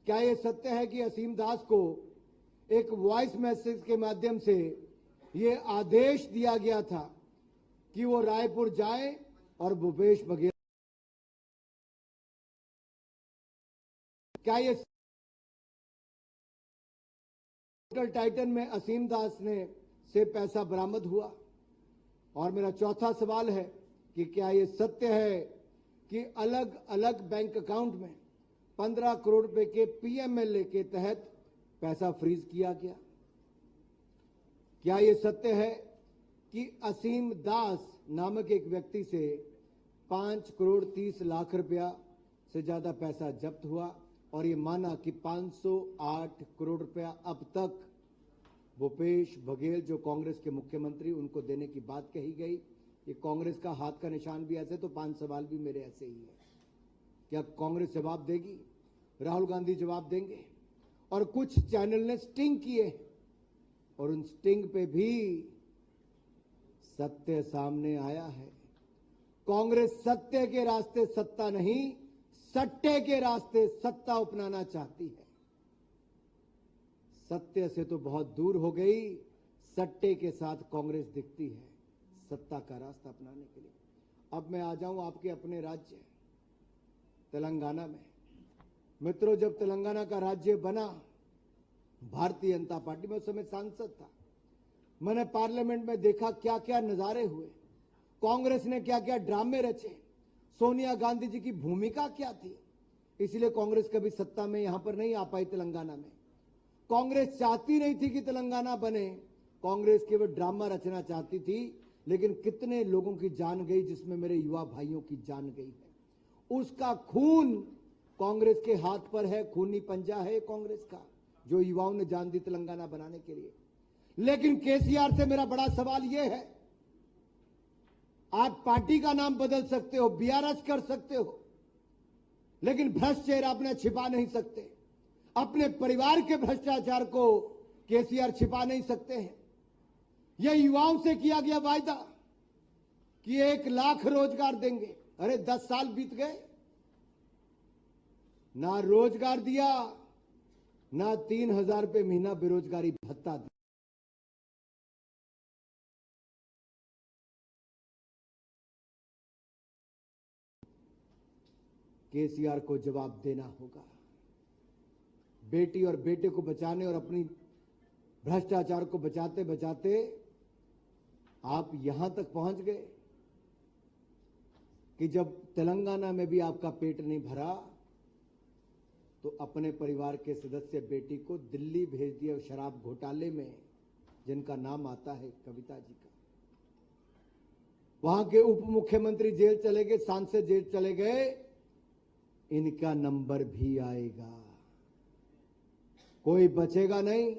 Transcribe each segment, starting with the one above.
क्या ये सत्य है कि असीम दास को एक वॉइस मैसेज के माध्यम से ये आदेश दिया गया था कि वो रायपुर जाए और भूपेश बघेल, क्या ये टाइटन में असीम दास ने से पैसा बरामद हुआ? और मेरा चौथा सवाल है कि क्या ये सत्य है कि अलग अलग बैंक अकाउंट में 15 करोड़ रुपए के पीएमएलए के तहत पैसा फ्रीज किया गया? क्या ये सत्य है कि असीम दास नामक एक व्यक्ति से 5 करोड़ 30 लाख रुपया से ज्यादा पैसा जब्त हुआ और ये माना कि 508 करोड़ रुपया अब तक भूपेश बघेल जो कांग्रेस के मुख्यमंत्री उनको देने की बात कही गई? ये कांग्रेस का हाथ का निशान भी ऐसे, तो 5 सवाल भी मेरे ऐसे ही है। क्या कांग्रेस जवाब देगी? राहुल गांधी जवाब देंगे? और कुछ चैनल ने स्टिंग किए और उन स्टिंग पे भी सत्य सामने आया है। कांग्रेस सत्य के रास्ते सत्ता नहीं, सट्टे के रास्ते सत्ता अपनाना चाहती है। सत्य से तो बहुत दूर हो गई, सट्टे के साथ कांग्रेस दिखती है सत्ता का रास्ता अपनाने के लिए। अब मैं आ जाऊं आपके अपने राज्य तेलंगाना में। मित्रों, जब तेलंगाना का राज्य बना, भारतीय जनता पार्टी में उस समय सांसद था, मैंने पार्लियामेंट में देखा क्या क्या नजारे हुए, कांग्रेस ने क्या क्या ड्रामे रचे, सोनिया गांधी जी की भूमिका क्या थी। इसलिए कांग्रेस कभी सत्ता में यहां पर नहीं आ पाई तेलंगाना में। कांग्रेस चाहती नहीं थी कि तेलंगाना बने, कांग्रेस केवल ड्रामा रचना चाहती थी। लेकिन कितने लोगों की जान गई, जिसमें मेरे युवा भाइयों की जान गई है। उसका खून कांग्रेस के हाथ पर है, खूनी पंजा है कांग्रेस का, जो युवाओं ने जान दी तेलंगाना बनाने के लिए। लेकिन केसीआर से मेरा बड़ा सवाल यह है, आप पार्टी का नाम बदल सकते हो, बीआरएस कर सकते हो, लेकिन भ्रष्ट चेहरा अपना छिपा नहीं सकते। अपने परिवार के भ्रष्टाचार को केसीआर छिपा नहीं सकते हैं। यह युवाओं से किया गया वायदा कि 1 लाख रोजगार देंगे, अरे 10 साल बीत गए, ना रोजगार दिया, ना 3,000 रुपये महीना बेरोजगारी भत्ता दिया। केसीआर को जवाब देना होगा। बेटी और बेटे को बचाने और अपनी भ्रष्टाचार को बचाते बचाते आप यहां तक पहुंच गए कि जब तेलंगाना में भी आपका पेट नहीं भरा तो अपने परिवार के सदस्य बेटी को दिल्ली भेज दिया शराब घोटाले में, जिनका नाम आता है कविता जी का। वहां के उप मुख्यमंत्री जेल चले गए, सांसद जेल चले गए, इनका नंबर भी आएगा। कोई बचेगा नहीं,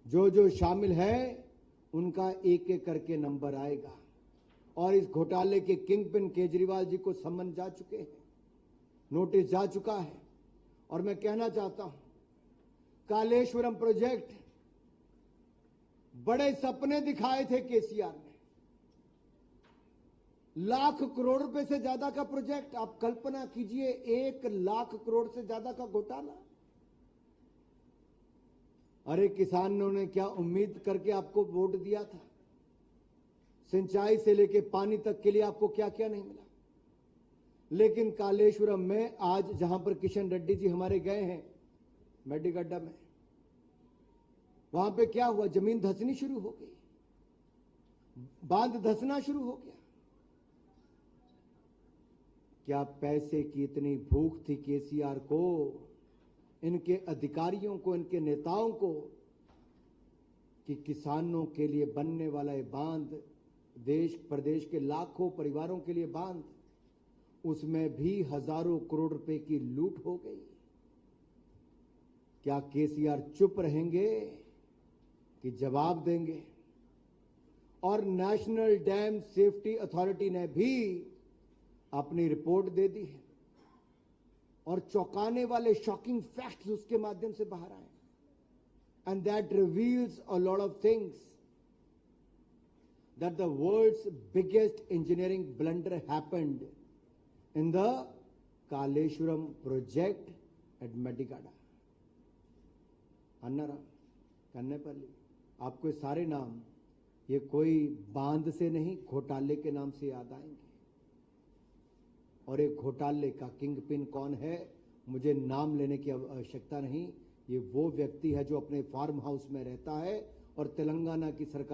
जो जो शामिल है उनका एक एक करके नंबर आएगा। और इस घोटाले के किंगपिन केजरीवाल जी को सम्मन जा चुके हैं, नोटिस जा चुका है। और मैं कहना चाहता हूं, कालेश्वरम प्रोजेक्ट, बड़े सपने दिखाए थे केसीआर ने, लाख करोड़ रुपए से ज्यादा का प्रोजेक्ट। आप कल्पना कीजिए, 1 लाख करोड़ से ज्यादा का घोटाला। अरे किसानों ने क्या उम्मीद करके आपको वोट दिया था? सिंचाई से लेके पानी तक के लिए आपको क्या क्या नहीं मिला। लेकिन कालेश्वरम में आज जहां पर किशन रेड्डी जी हमारे गए हैं मेडीगड्डा में, वहां पे क्या हुआ? जमीन धंसनी शुरू हो गई, बांध धंसना शुरू हो गया। क्या पैसे की इतनी भूख थी केसीआर को, इनके अधिकारियों को, इनके नेताओं को, कि किसानों के लिए बनने वाला ये बांध, देश प्रदेश के लाखों परिवारों के लिए बांध, उसमें भी हजारों करोड़ रुपए की लूट हो गई। क्या केसीआर चुप रहेंगे कि जवाब देंगे? और नेशनल डैम सेफ्टी अथॉरिटी ने भी अपनी रिपोर्ट दे दी है और चौंकाने वाले शॉकिंग फैक्ट्स उसके माध्यम से बाहर आए, and that reveals a lot of things, that the world's biggest engineering blunder happened in the Kaleshwaram project at Medigadda, Annaram, Kannepalli, आपको ये सारे नाम ये कोई बांध से नहीं घोटाले के नाम से याद आएंगे। और एक घोटाले का किंग पिन कौन है मुझे नाम लेने की आवश्यकता नहीं, ये वो व्यक्ति है जो अपने फार्म हाउस में रहता है और तेलंगाना की सरकार